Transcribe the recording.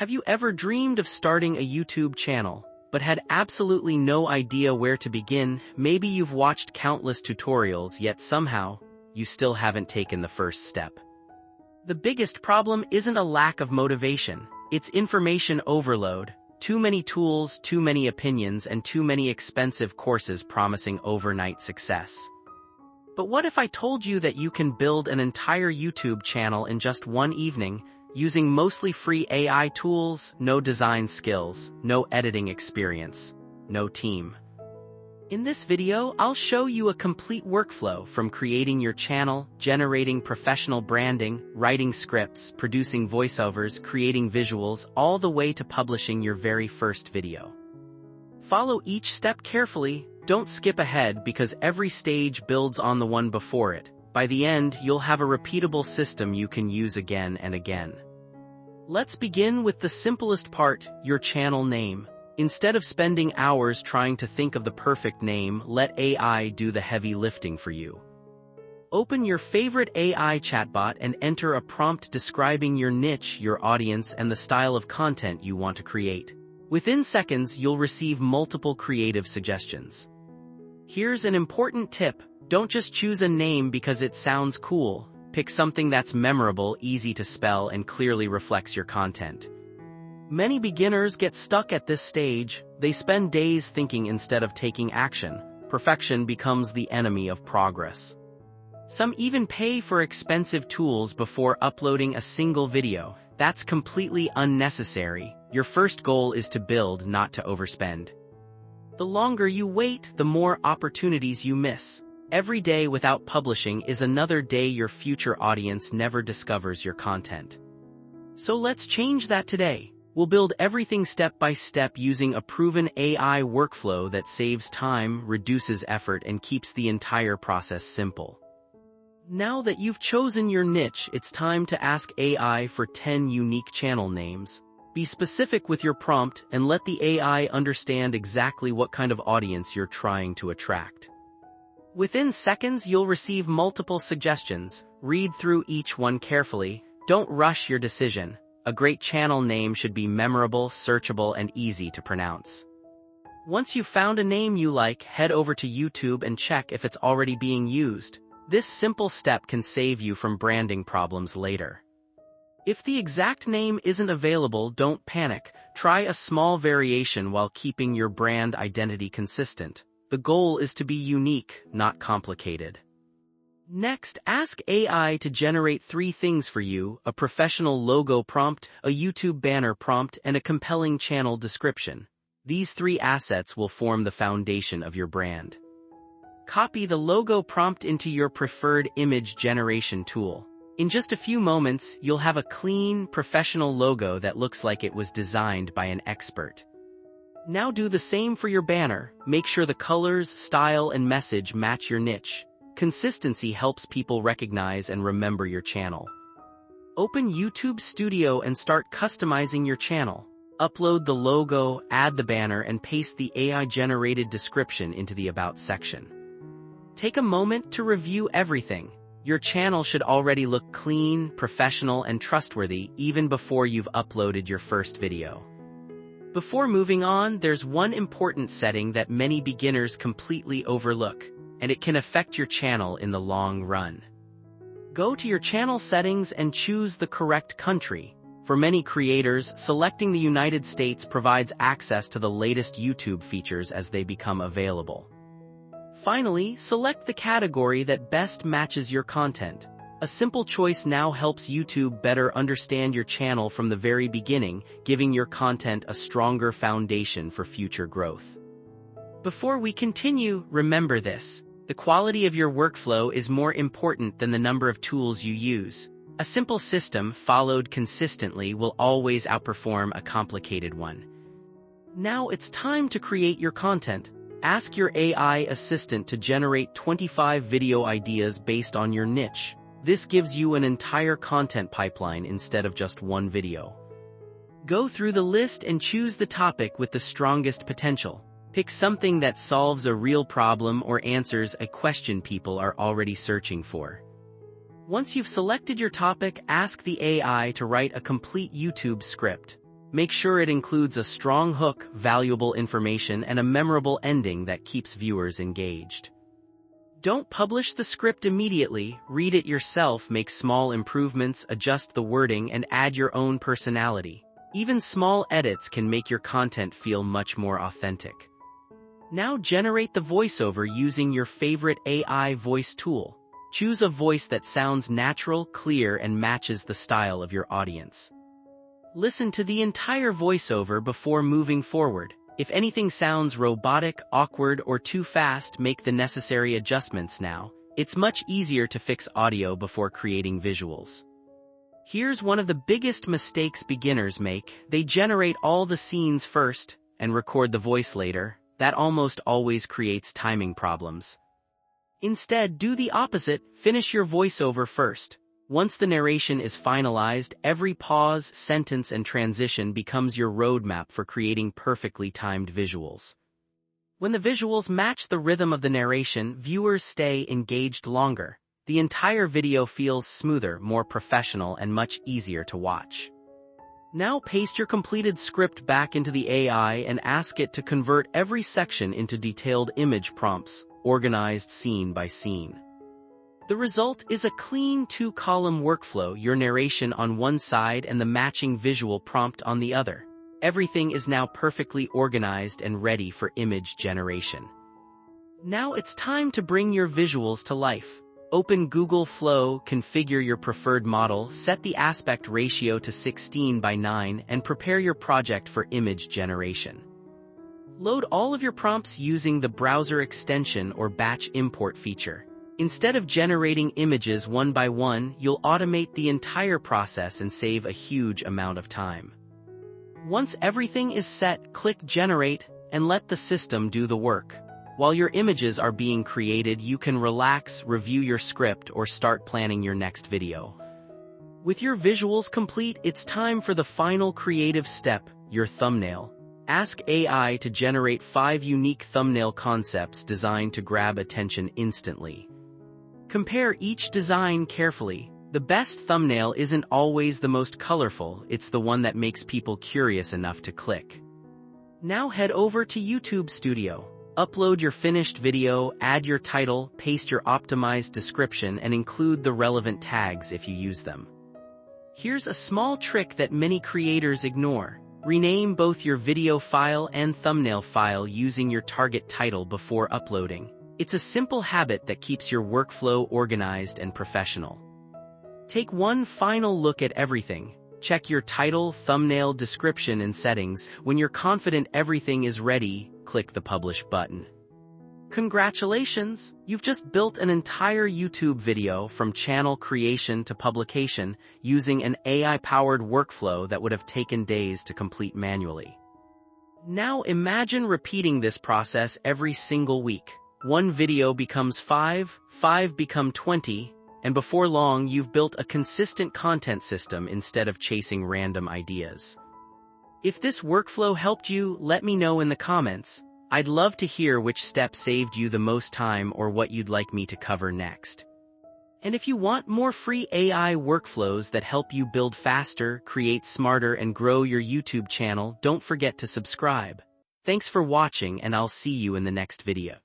Have you ever dreamed of starting a YouTube channel, but had absolutely no idea where to begin? Maybe you've watched countless tutorials, yet somehow, you still haven't taken the first step. The biggest problem isn't a lack of motivation, it's information overload. Too many tools, too many opinions, and too many expensive courses promising overnight success. But what if I told you that you can build an entire YouTube channel in just one evening, using mostly free AI tools, no design skills, no editing experience, no team? In this video, I'll show you a complete workflow from creating your channel, generating professional branding, writing scripts, producing voiceovers, creating visuals, all the way to publishing your very first video. Follow each step carefully, don't skip ahead because every stage builds on the one before it. By the end, you'll have a repeatable system you can use again and again. Let's begin with the simplest part, your channel name. Instead of spending hours trying to think of the perfect name, let AI do the heavy lifting for you. Open your favorite AI chatbot and enter a prompt describing your niche, your audience, and the style of content you want to create. Within seconds, you'll receive multiple creative suggestions. Here's an important tip: don't just choose a name because it sounds cool. Pick something that's memorable, easy to spell, and clearly reflects your content. Many beginners get stuck at this stage. They spend days thinking instead of taking action. Perfection becomes the enemy of progress. Some even pay for expensive tools before uploading a single video. That's completely unnecessary. Your first goal is to build, not to overspend. The longer you wait, the more opportunities you miss. Every day without publishing is another day your future audience never discovers your content. So let's change that today. We'll build everything step by step using a proven AI workflow that saves time, reduces effort, and keeps the entire process simple. Now that you've chosen your niche, it's time to ask AI for 10 unique channel names. Be specific with your prompt and let the AI understand exactly what kind of audience you're trying to attract. Within seconds, you'll receive multiple suggestions. Read through each one carefully. Don't rush your decision. A great channel name should be memorable, searchable, and easy to pronounce. Once you've found a name you like, head over to YouTube and check if it's already being used. This simple step can save you from branding problems later. If the exact name isn't available, don't panic. Try a small variation while keeping your brand identity consistent. The goal is to be unique, not complicated. Next, ask AI to generate 3 things for you: a professional logo prompt, a YouTube banner prompt, and a compelling channel description. These 3 assets will form the foundation of your brand. Copy the logo prompt into your preferred image generation tool. In just a few moments, you'll have a clean, professional logo that looks like it was designed by an expert. Now do the same for your banner. Make sure the colors, style, and message match your niche. Consistency helps people recognize and remember your channel. Open YouTube Studio and start customizing your channel. Upload the logo, add the banner, and paste the AI-generated description into the About section. Take a moment to review everything. Your channel should already look clean, professional, and trustworthy even before you've uploaded your first video. Before moving on, there's one important setting that many beginners completely overlook, and it can affect your channel in the long run. Go to your channel settings and choose the correct country. For many creators, selecting the United States provides access to the latest YouTube features as they become available. Finally, select the category that best matches your content. A simple choice now helps YouTube better understand your channel from the very beginning, giving your content a stronger foundation for future growth. Before we continue, remember this: the quality of your workflow is more important than the number of tools you use. A simple system followed consistently will always outperform a complicated one. Now it's time to create your content. Ask your AI assistant to generate 25 video ideas based on your niche. This gives you an entire content pipeline instead of just one video. Go through the list and choose the topic with the strongest potential. Pick something that solves a real problem or answers a question people are already searching for. Once you've selected your topic, ask the AI to write a complete YouTube script. Make sure it includes a strong hook, valuable information, and a memorable ending that keeps viewers engaged. Don't publish the script immediately, read it yourself, make small improvements, adjust the wording, and add your own personality. Even small edits can make your content feel much more authentic. Now generate the voiceover using your favorite AI voice tool. Choose a voice that sounds natural, clear, and matches the style of your audience. Listen to the entire voiceover before moving forward. If anything sounds robotic, awkward, or too fast, make the necessary adjustments now. It's much easier to fix audio before creating visuals. Here's one of the biggest mistakes beginners make. They generate all the scenes first and record the voice later. That almost always creates timing problems. Instead, do the opposite. Finish your voiceover first. Once the narration is finalized, every pause, sentence, and transition becomes your roadmap for creating perfectly timed visuals. When the visuals match the rhythm of the narration, viewers stay engaged longer. The entire video feels smoother, more professional, and much easier to watch. Now paste your completed script back into the AI and ask it to convert every section into detailed image prompts, organized scene by scene. The result is a clean 2-column workflow, your narration on one side and the matching visual prompt on the other. Everything is now perfectly organized and ready for image generation. Now it's time to bring your visuals to life. Open Google Flow, configure your preferred model, set the aspect ratio to 16:9, and prepare your project for image generation. Load all of your prompts using the browser extension or batch import feature. Instead of generating images one by one, you'll automate the entire process and save a huge amount of time. Once everything is set, click Generate and let the system do the work. While your images are being created, you can relax, review your script, or start planning your next video. With your visuals complete, it's time for the final creative step, your thumbnail. Ask AI to generate 5 unique thumbnail concepts designed to grab attention instantly. Compare each design carefully. The best thumbnail isn't always the most colorful, it's the one that makes people curious enough to click. Now head over to YouTube Studio. Upload your finished video, add your title, paste your optimized description, and include the relevant tags if you use them. Here's a small trick that many creators ignore. Rename both your video file and thumbnail file using your target title before uploading. It's a simple habit that keeps your workflow organized and professional. Take one final look at everything. Check your title, thumbnail, description, and settings. When you're confident everything is ready, click the Publish button. Congratulations! You've just built an entire YouTube video from channel creation to publication using an AI-powered workflow that would have taken days to complete manually. Now imagine repeating this process every single week. One video becomes 5, 5 become 20, and before long you've built a consistent content system instead of chasing random ideas. If this workflow helped you, let me know in the comments. I'd love to hear which step saved you the most time or what you'd like me to cover next. And if you want more free AI workflows that help you build faster, create smarter, and grow your YouTube channel, don't forget to subscribe. Thanks for watching, and I'll see you in the next video.